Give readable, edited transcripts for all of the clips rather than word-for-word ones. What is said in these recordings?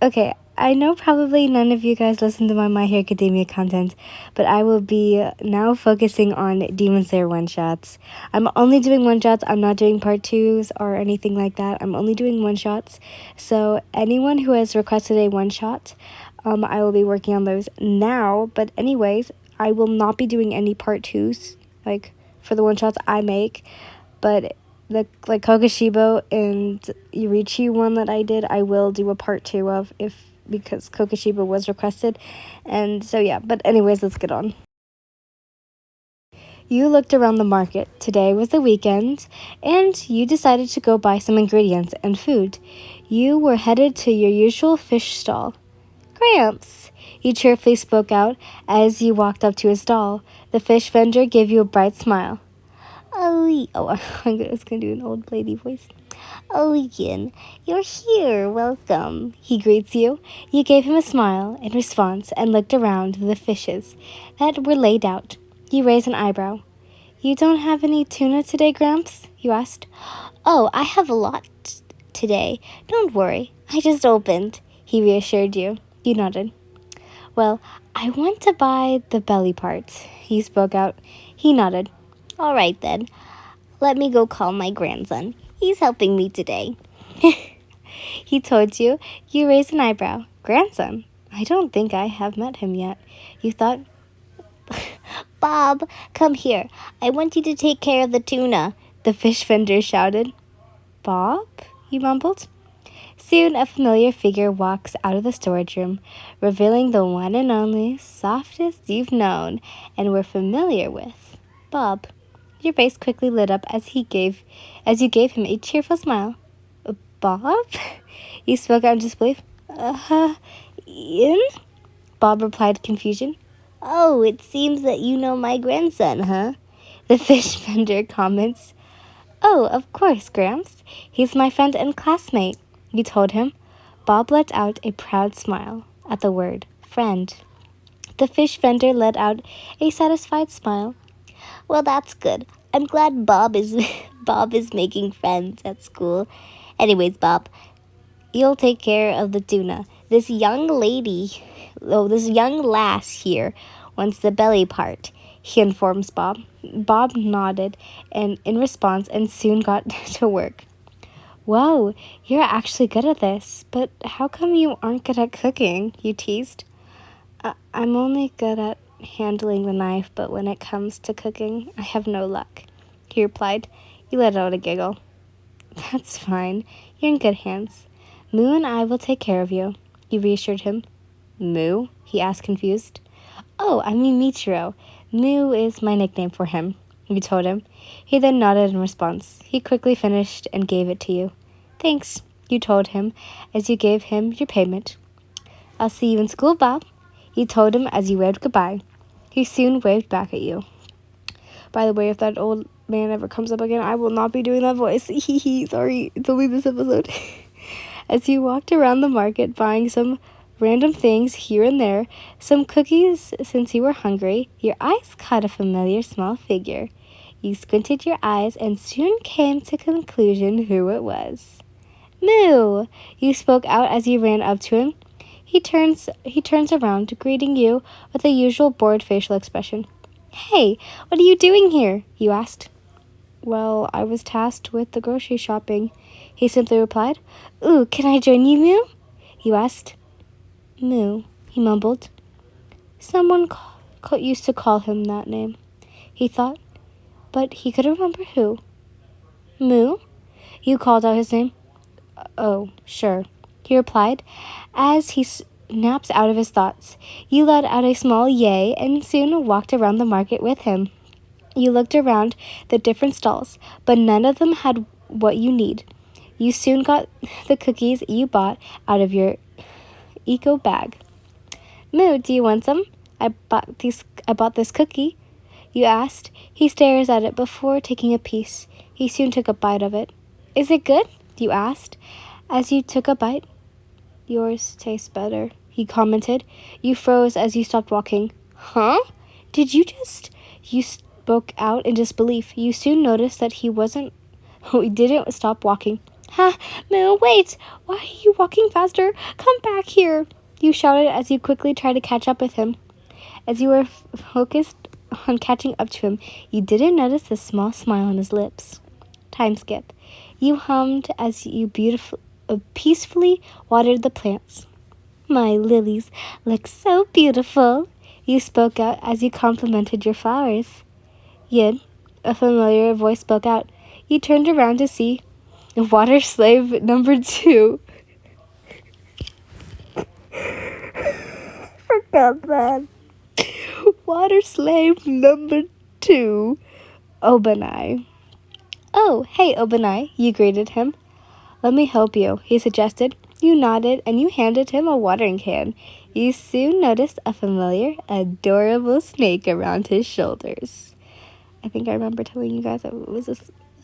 Okay, I know probably none of you guys listen to my Hero Academia content, but I will be now focusing on Demon Slayer one-shots. I'm only doing one-shots. I'm not doing part 2s or anything like that. I'm only doing one-shots. So anyone who has requested a one-shot, I will be working on those now. But anyways, I will not be doing any part 2s, like, for the one-shots I make. But the Kokushibo and Yurichi one that I did, I will do a part 2 of because Kokushibo was requested. And so yeah, but anyways, let's get on. You looked around the market. Today was the weekend, and you decided to go buy some ingredients and food. You were headed to your usual fish stall. Gramps, you cheerfully spoke out as you walked up to his stall. The fish vendor gave you a bright smile. I was gonna do an old lady voice. Yen, you're here. Welcome. He greets you. You gave him a smile in response and looked around the fishes that were laid out. You raised an eyebrow. You don't have any tuna today, Gramps? You asked. Oh, I have a lot today. Don't worry. I just opened. He reassured you. You nodded. Well, I want to buy the belly part. He spoke out. He nodded. All right, then. Let me go call my grandson. He's helping me today. He told you. You raised an eyebrow. Grandson? I don't think I have met him yet. You thought? Bob, come here. I want you to take care of the tuna, the fish vendor shouted. Bob? You mumbled. Soon a familiar figure walks out of the storage room, revealing the one and only softest you've known and were familiar with, Bob. Your face quickly lit up as you gave him a cheerful smile. Bob? You spoke out in disbelief. Ian? Bob replied in confusion. Oh, it seems that you know my grandson, huh? The fish vendor comments. Oh, of course, Gramps. He's my friend and classmate, you told him. Bob let out a proud smile at the word friend. The fish vendor let out a satisfied smile. Well, that's good. I'm glad Bob is making friends at school. Anyways, Bob, you'll take care of the tuna. This young lass here wants the belly part, he informs Bob. Bob nodded and in response and soon got to work. Whoa, you're actually good at this, but how come you aren't good at cooking? You teased. I'm only good at handling the knife, but when it comes to cooking, I have no luck, he replied. You let out a giggle. That's fine. You're in good hands. Moo and I will take care of you, you reassured him. Moo? He asked, confused. Oh, I mean Muichiro. Moo is my nickname for him, you told him. He then nodded in response. He quickly finished and gave it to you. Thanks, you told him as you gave him your payment. I'll see you in school, Bob, you told him as you waved goodbye. He soon waved back at you. By the way, if that old man ever comes up again, I will not be doing that voice. Sorry, it's only this episode. As you walked around the market buying some random things here and there, some cookies since you were hungry, your eyes caught a familiar small figure. You squinted your eyes and soon came to conclusion who it was. Moo! You spoke out as you ran up to him. He turns around, greeting you with the usual bored facial expression. Hey, what are you doing here? You asked. Well, I was tasked with the grocery shopping, he simply replied. Ooh, can I join you, Moo? You asked. Moo, he mumbled. Someone used to call him that name, he thought, but he couldn't remember who. Moo? You called out his name. Oh, sure, he replied, as he snaps out of his thoughts. You let out a small yay and soon walked around the market with him. You looked around the different stalls, but none of them had what you need. You soon got the cookies you bought out of your eco bag. Moo, do you want some? I bought this cookie, you asked. He stares at it before taking a piece. He soon took a bite of it. Is it good? You asked. As you took a bite. Yours tastes better, he commented. You froze as you stopped walking. Huh? Did you just... You spoke out in disbelief. You soon noticed that he didn't stop walking. Ha! No, wait! Why are you walking faster? Come back here! You shouted as you quickly tried to catch up with him. As you were focused on catching up to him, you didn't notice the small smile on his lips. Time skip. You hummed as you peacefully watered the plants. My lilies look so beautiful, you spoke out as you complimented your flowers. Yin, a familiar voice spoke out. You turned around to see water slave number 2. Forgot that. Water slave number 2, Obanai. Oh, hey, Obanai, you greeted him. Let me help you, he suggested. You nodded and you handed him a watering can. You soon noticed a familiar, adorable snake around his shoulders. I think I remember telling you guys I was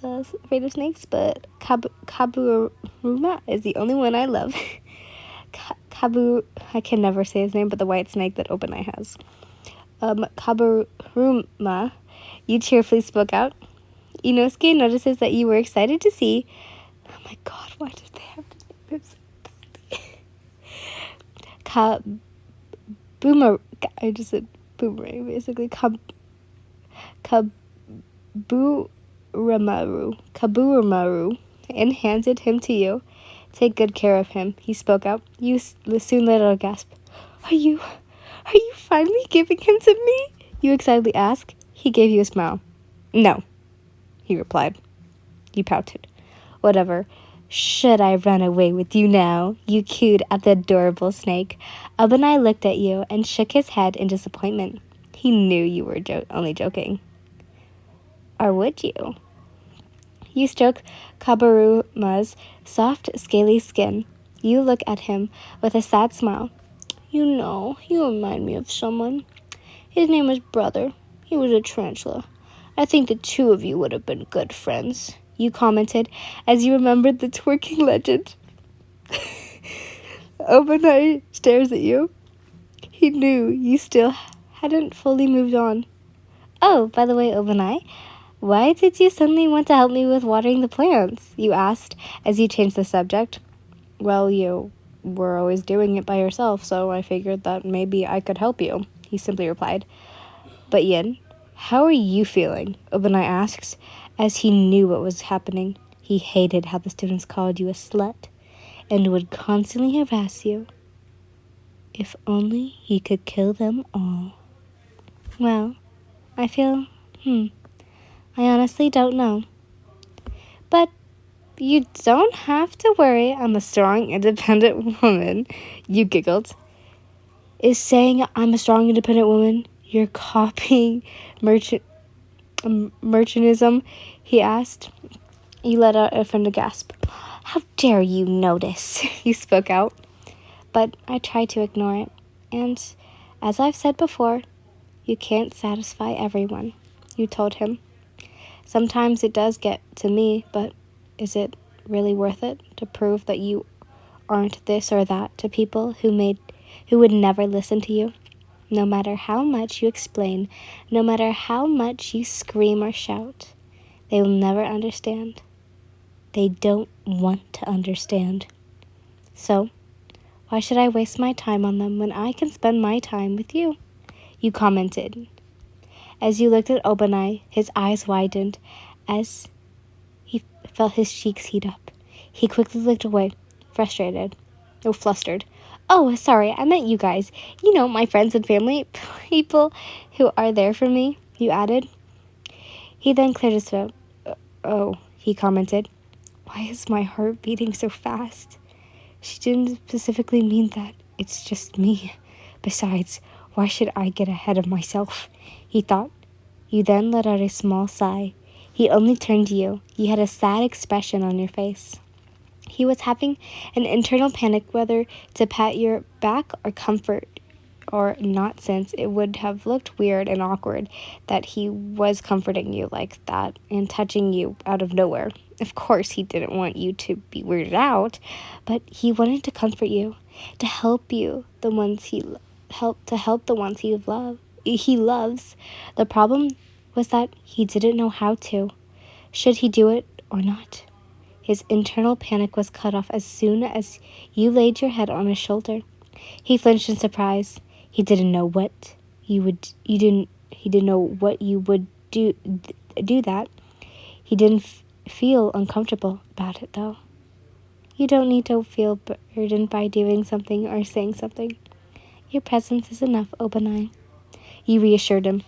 afraid of snakes, but Kaburuma is the only one I love. I can never say his name, but the white snake that Obanai has. Kaburuma, you cheerfully spoke out. Inosuke notices that you were excited to see. Oh my god, why did they have to name him? I just said boomerang, basically. Kaburamaru, and handed him to you. Take good care of him, he spoke out. You soon let out a gasp. Are you finally giving him to me? You excitedly asked. He gave you a smile. No, he replied. You pouted. Whatever. Should I run away with you now? You cooed at the adorable snake. Obanai looked at you and shook his head in disappointment. He knew you were only joking. Or would you? You stroke Kaburuma's soft, scaly skin. You look at him with a sad smile. You know, you remind me of someone. His name was Brother. He was a tarantula. I think the two of you would have been good friends, you commented as you remembered the twerking legend. Obanai stares at you. He knew you still hadn't fully moved on. Oh, by the way, Obanai, why did you suddenly want to help me with watering the plants? You asked as you changed the subject. Well, you were always doing it by yourself, so I figured that maybe I could help you, he simply replied. But Yin, how are you feeling? Obanai asks, as he knew what was happening. He hated how the students called you a slut and would constantly harass you. If only he could kill them all. Well, I feel, I honestly don't know. But you don't have to worry. I'm a strong, independent woman. You giggled. Is saying I'm a strong, independent woman you're copying merchantism? He asked. You let out a friendly gasp. How dare you notice? You spoke out. But I tried to ignore it. And as I've said before, you can't satisfy everyone, you told him. Sometimes it does get to me, but is it really worth it to prove that you aren't this or that to people who would never listen to you? No matter how much you explain, no matter how much you scream or shout, they will never understand. They don't want to understand. So, why should I waste my time on them when I can spend my time with you? You commented. As you looked at Obanai, his eyes widened as he felt his cheeks heat up. He quickly looked away, flustered. Oh, sorry, I meant you guys. You know, my friends and family, people who are there for me, you added. He then cleared his throat. Oh, he commented. Why is my heart beating so fast? She didn't specifically mean that. It's just me. Besides, why should I get ahead of myself? He thought. You then let out a small sigh. He only turned to you. You had a sad expression on your face. He was having an internal panic whether to pat your back or comfort or not, since it would have looked weird and awkward that he was comforting you like that and touching you out of nowhere. Of course, he didn't want you to be weirded out, but he wanted to comfort you, to help you, the ones he loves. The problem was that he didn't know how to. Should he do it or not? His internal panic was cut off as soon as you laid your head on his shoulder. He flinched in surprise. He didn't know what you would. You didn't. He didn't know what you would do. Do that. He didn't feel uncomfortable about it, though. You don't need to feel burdened by doing something or saying something. Your presence is enough, Obanai. You reassured him,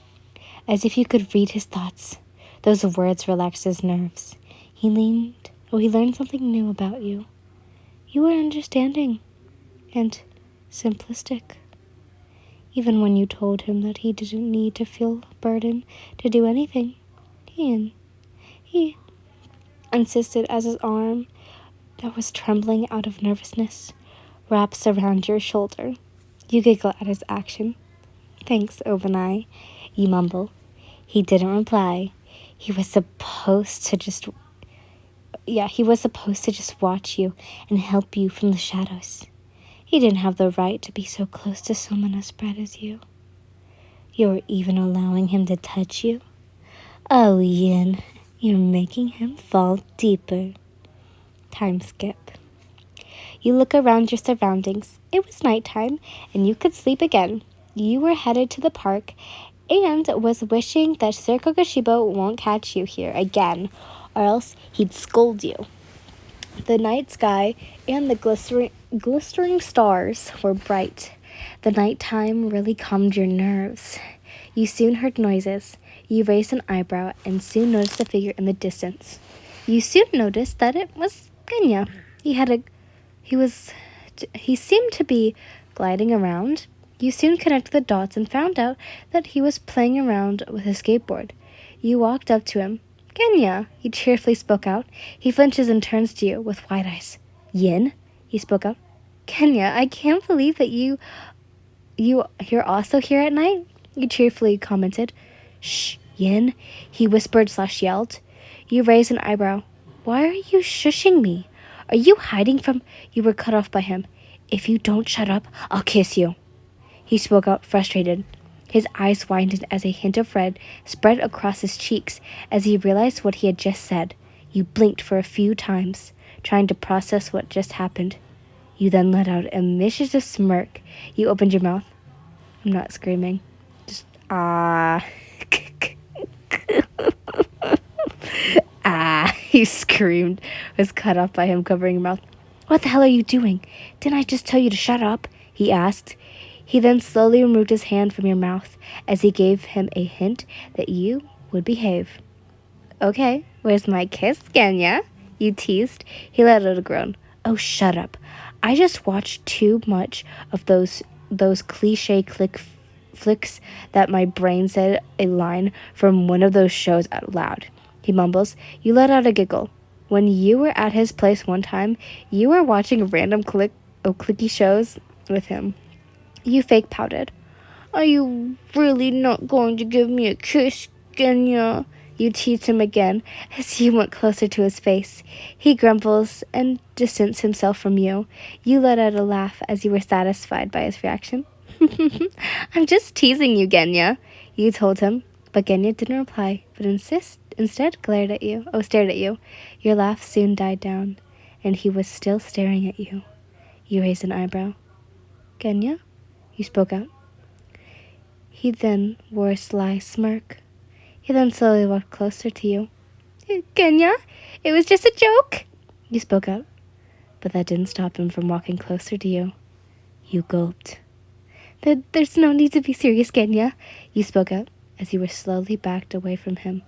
as if you could read his thoughts. Those words relaxed his nerves. He learned something new about you. You were understanding and simplistic. Even when you told him that he didn't need to feel burdened to do anything, he insisted as his arm, that was trembling out of nervousness, wraps around your shoulder. You giggle at his action. Thanks, Obanai, you mumble. He didn't reply. He was supposed to just watch you and help you from the shadows. He didn't have the right to be so close to someone as bright as you. You were even allowing him to touch you. Oh, Yin, you're making him fall deeper. Time skip. You look around your surroundings. It was nighttime, and you could sleep again. You were headed to the park, and was wishing that Sir Kokushibo won't catch you here again, or else he'd scold you. The night sky and the glistering stars were bright. The nighttime really calmed your nerves. You soon heard noises. You raised an eyebrow and soon noticed a figure in the distance. You soon noticed that it was Genya. He seemed to be gliding around. You soon connected the dots and found out that he was playing around with his skateboard. You walked up to him. Genya, he cheerfully spoke out. He flinches and turns to you with wide eyes. Yin, he spoke out. Genya, I can't believe that you're also here at night, you cheerfully commented. Shh, Yin, he whispered/yelled. You raised an eyebrow. Why are you shushing me? Are you hiding from... You were cut off by him. If you don't shut up, I'll kiss you. He spoke out, frustrated. His eyes widened as a hint of red spread across his cheeks as he realized what he had just said. You blinked for a few times, trying to process what just happened. You then let out a mischievous smirk. You opened your mouth. I'm not screaming. Just, ah. Ah, he screamed, was cut off by him covering your mouth. What the hell are you doing? Didn't I just tell you to shut up? He asked. He then slowly removed his hand from your mouth as he gave him a hint that you would behave. Okay, where's my kiss, Genya? You teased. He let out a groan. Oh, shut up. I just watched too much of those cliche flicks that my brain said a line from one of those shows out loud. He mumbles. You let out a giggle. When you were at his place one time, you were watching random clicky shows with him. You fake pouted. Are you really not going to give me a kiss, Genya? You teased him again as you went closer to his face. He grumbles and distanced himself from you. You let out a laugh as you were satisfied by his reaction. I'm just teasing you, Genya, you told him. But Genya didn't reply, but instead stared at you. Your laugh soon died down, and he was still staring at you. You raised an eyebrow. Genya? You spoke out. He then wore a sly smirk. He then slowly walked closer to you. Genya, it was just a joke. You spoke out, but that didn't stop him from walking closer to you. You gulped. There's no need to be serious, Genya. You spoke out as you were slowly backed away from him.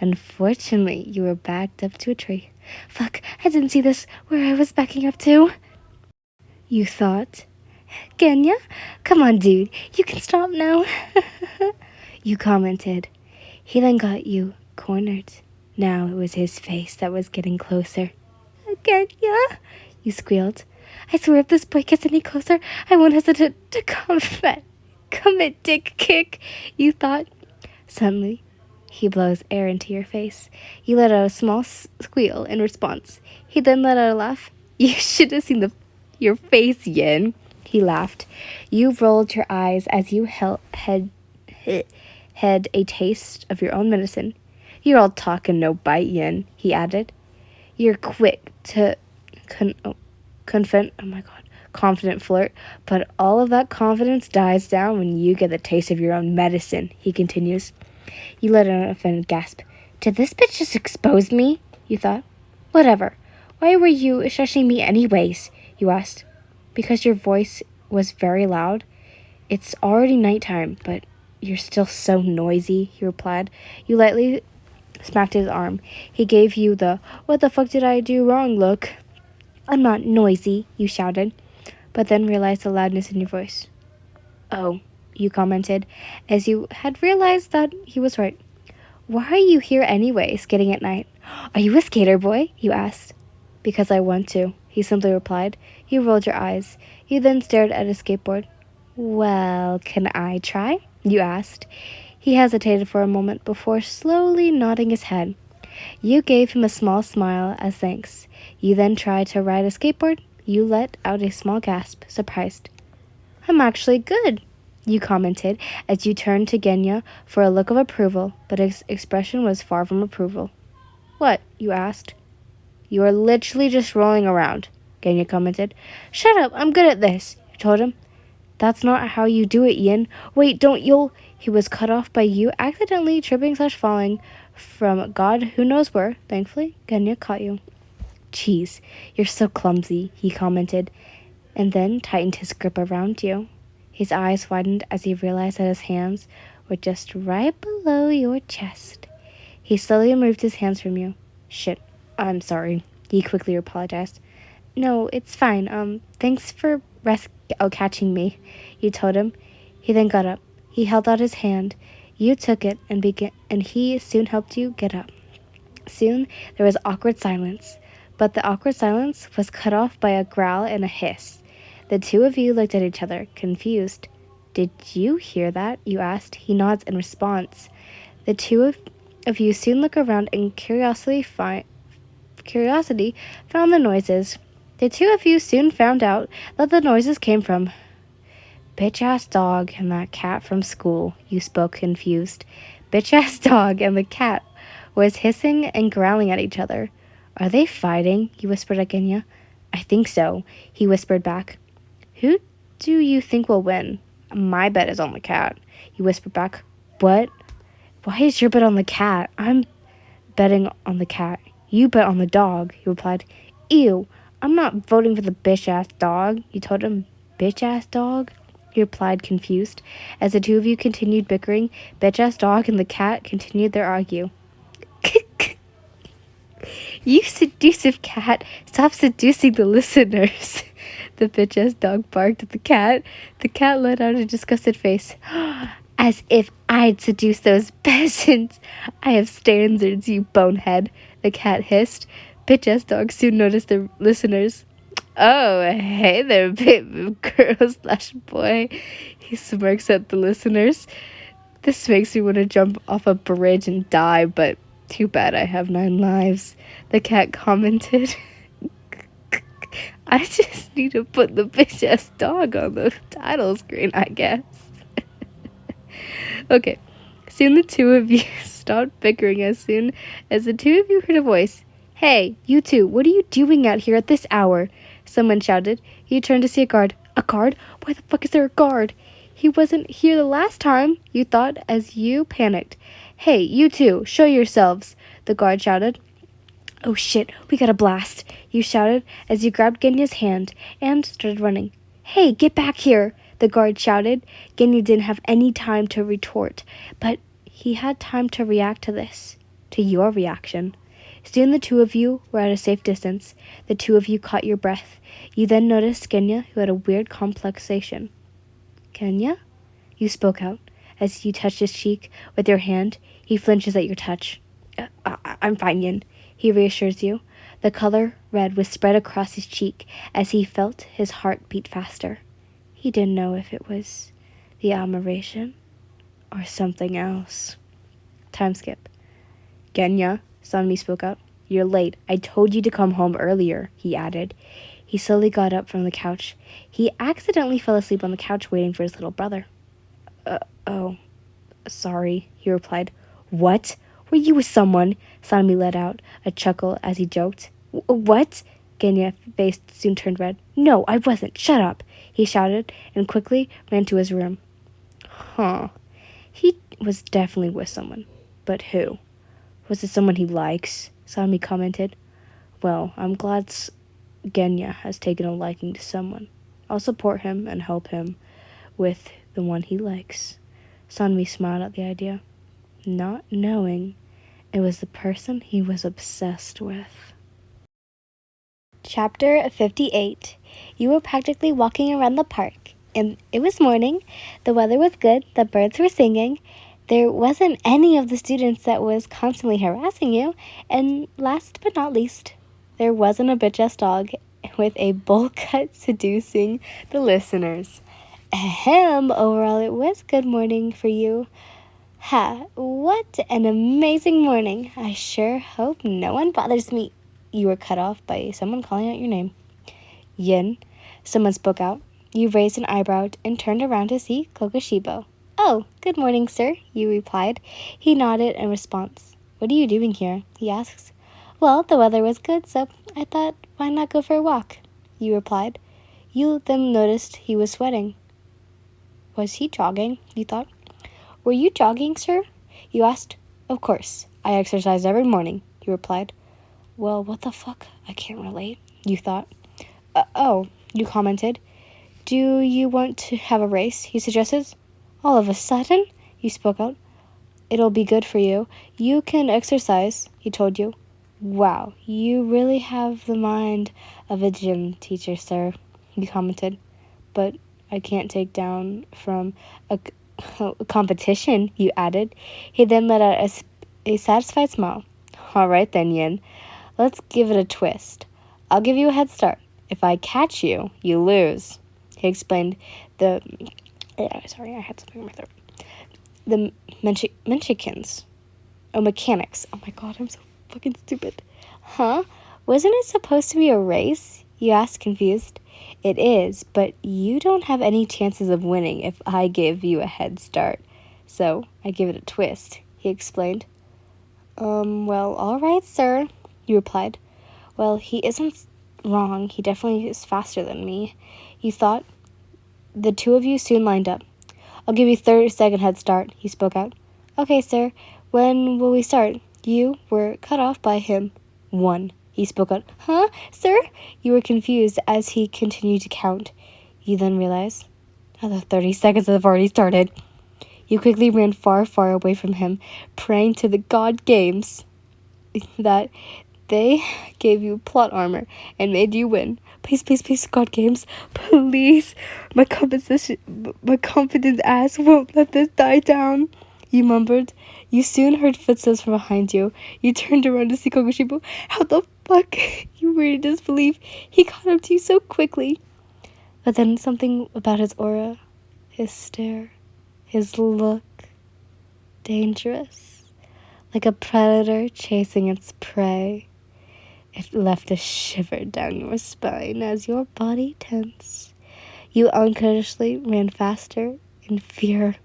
Unfortunately, you were backed up to a tree. Fuck, I didn't see this where I was backing up to. You thought. Genya, come on, dude. You can stop now. You commented. He then got you cornered. Now it was his face that was getting closer. Genya, you squealed. I swear if this boy gets any closer, I won't hesitate to commit dick kick, you thought. Suddenly, he blows air into your face. You let out a small squeal in response. He then let out a laugh. You should have seen your face, Yin. He laughed. You rolled your eyes as you had a taste of your own medicine. You're all talk and no bite, Yin, he added. You're quick to confident flirt, but all of that confidence dies down when you get the taste of your own medicine, he continues. You let out an offended gasp. Did this bitch just expose me? You thought. Whatever. Why were you shushing me anyways? You asked. Because your voice was very loud. It's already nighttime, but you're still so noisy, he replied. You lightly smacked his arm. He gave you the, what the fuck did I do wrong look. I'm not noisy, you shouted, but then realized the loudness in your voice. Oh, you commented, as you had realized that he was right. Why are you here anyway, skating at night? Are you a skater boy? You asked. Because I want to, he simply replied. You rolled your eyes. You then stared at his skateboard. Well, can I try? You asked. He hesitated for a moment before slowly nodding his head. You gave him a small smile as thanks. You then tried to ride a skateboard. You let out a small gasp, surprised. I'm actually good, you commented as you turned to Genya for a look of approval, but his expression was far from approval. What? You asked. You are literally just rolling around, Genya commented. Shut up, I'm good at this, you told him. That's not how you do it, Yin. Wait, don't you'll... He was cut off by you accidentally tripping/falling from God who knows where. Thankfully, Genya caught you. Jeez, you're so clumsy, he commented, and then tightened his grip around you. His eyes widened as he realized that his hands were just right below your chest. He slowly removed his hands from you. Shit, I'm sorry, he quickly apologized. No, it's fine. Thanks for catching me, you told him. He then got up. He held out his hand. You took it and he soon helped you get up. Soon there was awkward silence, but the awkward silence was cut off by a growl and a hiss. The two of you looked at each other, confused. Did you hear that? You asked. He nods in response. The two of you soon look around and curiosity found the noises. The two of you soon found out that the noises came from bitch-ass dog and that cat from school, you spoke confused. Bitch-ass dog and the cat was hissing and growling at each other. Are they fighting? You whispered at Genya. I think so, he whispered back. Who do you think will win? My bet is on the cat, you whispered back. What? Why is your bet on the cat? I'm betting on the cat. You bet on the dog, he replied. Ew, I'm not voting for the bitch-ass dog, you told him. Bitch-ass dog? He replied, confused. As the two of you continued bickering, bitch-ass dog and the cat continued their argue. You seductive cat, stop seducing the listeners. The bitch-ass dog barked at the cat. The cat let out a disgusted face. As if I'd seduce those peasants. I have standards, you bonehead, the cat hissed. Bitch-ass dog soon noticed the listeners. Oh, hey there, baby girl/boy. He smirks at the listeners. This makes me want to jump off a bridge and die, but too bad I have 9 lives, the cat commented. I just need to put the bitch-ass dog on the title screen, I guess. Okay, soon the two of you stopped bickering as soon as the two of you heard a voice. Hey, you two, what are you doing out here at this hour? Someone shouted. You turned to see a guard. A guard? Why the fuck is there a guard? He wasn't here the last time, you thought as you panicked. Hey, you two, show yourselves, the guard shouted. Oh shit, we got a blast, you shouted as you grabbed Genya's hand and started running. Hey, get back here, the guard shouted. Genya didn't have any time to retort, but he had time to react to this, to your reaction. Soon the two of you were at a safe distance. The two of you caught your breath. You then noticed Genya, who had a weird complexation. Genya? You spoke out. As you touched his cheek with your hand, he flinches at your touch. I'm fine, Yin, he reassures you. The color red was spread across his cheek as he felt his heart beat faster. He didn't know if it was the admiration or something else. Time skip. Genya, Sanmi spoke out. You're late. I told you to come home earlier, he added. He slowly got up from the couch. He accidentally fell asleep on the couch waiting for his little brother. Oh, sorry, he replied. What? Were you with someone? Sanmi let out a chuckle as he joked. What? Genya's face soon turned red. No, I wasn't. Shut up, he shouted, and quickly ran to his room. Huh. He was definitely with someone. But who? Was it someone he likes? Sanmi commented. Well, I'm glad Genya has taken a liking to someone. I'll support him and help him with the one he likes. Sanmi smiled at the idea, not knowing it was the person he was obsessed with. Chapter 58. You were practically walking around the park, and it was morning. The weather was good, the birds were singing. There wasn't any of the students that was constantly harassing you, and last but not least, there wasn't a bitch-ass dog with a bowl cut seducing the listeners. Ahem, overall it was good morning for you. Ha, what an amazing morning. I sure hope no one bothers me. You were cut off by someone calling out your name. Yin, someone spoke out. You raised an eyebrow and turned around to see Kokushibo. Oh, good morning, sir, you replied. He nodded in response. What are you doing here? He asks. Well, the weather was good, so I thought, why not go for a walk? You replied. You then noticed he was sweating. Was he jogging? You thought. Were you jogging, sir? You asked. Of course. I exercise every morning, he replied. Well, what the fuck? I can't relate, you thought. Oh, you commented. Do you want to have a race? He suggested. All of a sudden, you spoke out. It'll be good for you. You can exercise, he told you. Wow, you really have the mind of a gym teacher, sir, you commented. But I can't take down from a competition, you added. He then let out a satisfied smile. All right then, Yin. Let's give it a twist. I'll give you a head start. If I catch you, you lose. He explained sorry, I had something in my throat. The Menchikins. Oh, mechanics. Oh my god, I'm so fucking stupid. Huh? Wasn't it supposed to be a race? You asked, confused. It is, but you don't have any chances of winning if I give you a head start. So, I give it a twist, he explained. Well, all right, sir, you replied. Well, he isn't wrong. He definitely is faster than me. You thought. The two of you soon lined up. I'll give you 30-second head start, he spoke out. Okay, sir. When will we start? You were cut off by him. 1. He spoke out. Huh, sir? You were confused as he continued to count. You then realized, the 30 seconds have already started. You quickly ran far, far away from him, praying to the god games that they gave you plot armor and made you win. Please, please, please, god games, please. My confident ass won't let this die down, you mumbled. You soon heard footsteps from behind you. You turned around to see Kokushibo. How the fuck? You were in disbelief. He caught up to you so quickly. But then something about his aura, his stare, his look, dangerous, like a predator chasing its prey. It left a shiver down your spine as your body tensed. You unconsciously ran faster in fear.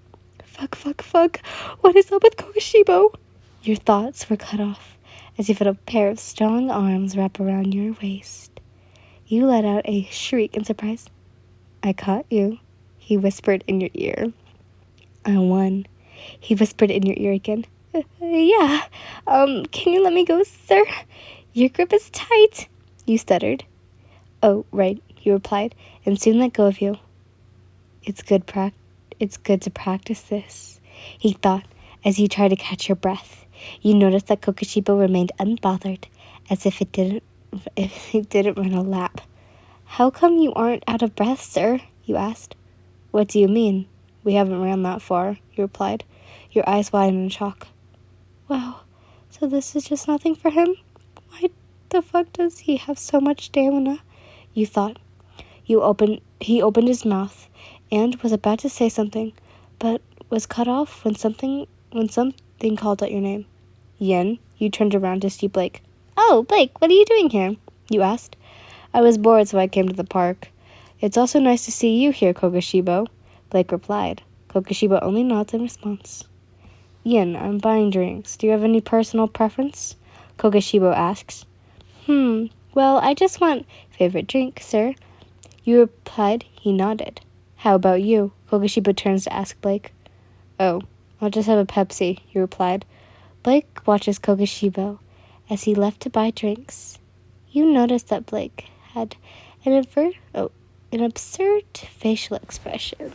Fuck. What is up with Kokushibo? Your thoughts were cut off as you felt a pair of strong arms wrap around your waist. You let out a shriek in surprise. I caught you, he whispered in your ear. I won, he whispered in your ear again. Yeah, can you let me go, sir? Your grip is tight, you stuttered. Oh, right, he replied, and soon let go of you. It's good to practice this, he thought, as you tried to catch your breath. You noticed that Kokushibo remained unbothered, as if it didn't run a lap. How come you aren't out of breath, sir? You asked. What do you mean? We haven't ran that far, he replied, your eyes wide in shock. Wow, so this is just nothing for him? Why the fuck does he have so much stamina? You thought. He opened his mouth and was about to say something, but was cut off when something called out your name. Yin, you turned around to see Blake. Oh, Blake, what are you doing here? You asked. I was bored, so I came to the park. It's also nice to see you here, Kokushibo, Blake replied. Kokushibo only nods in response. Yin, I'm buying drinks. Do you have any personal preference? Kokushibo asks. Well, I just want favorite drink, sir. You replied. He nodded. How about you? Kokushibo turns to ask Blake. Oh, I'll just have a Pepsi, he replied. Blake watches Kokushibo as he left to buy drinks. You noticed that Blake had an absurd facial expression.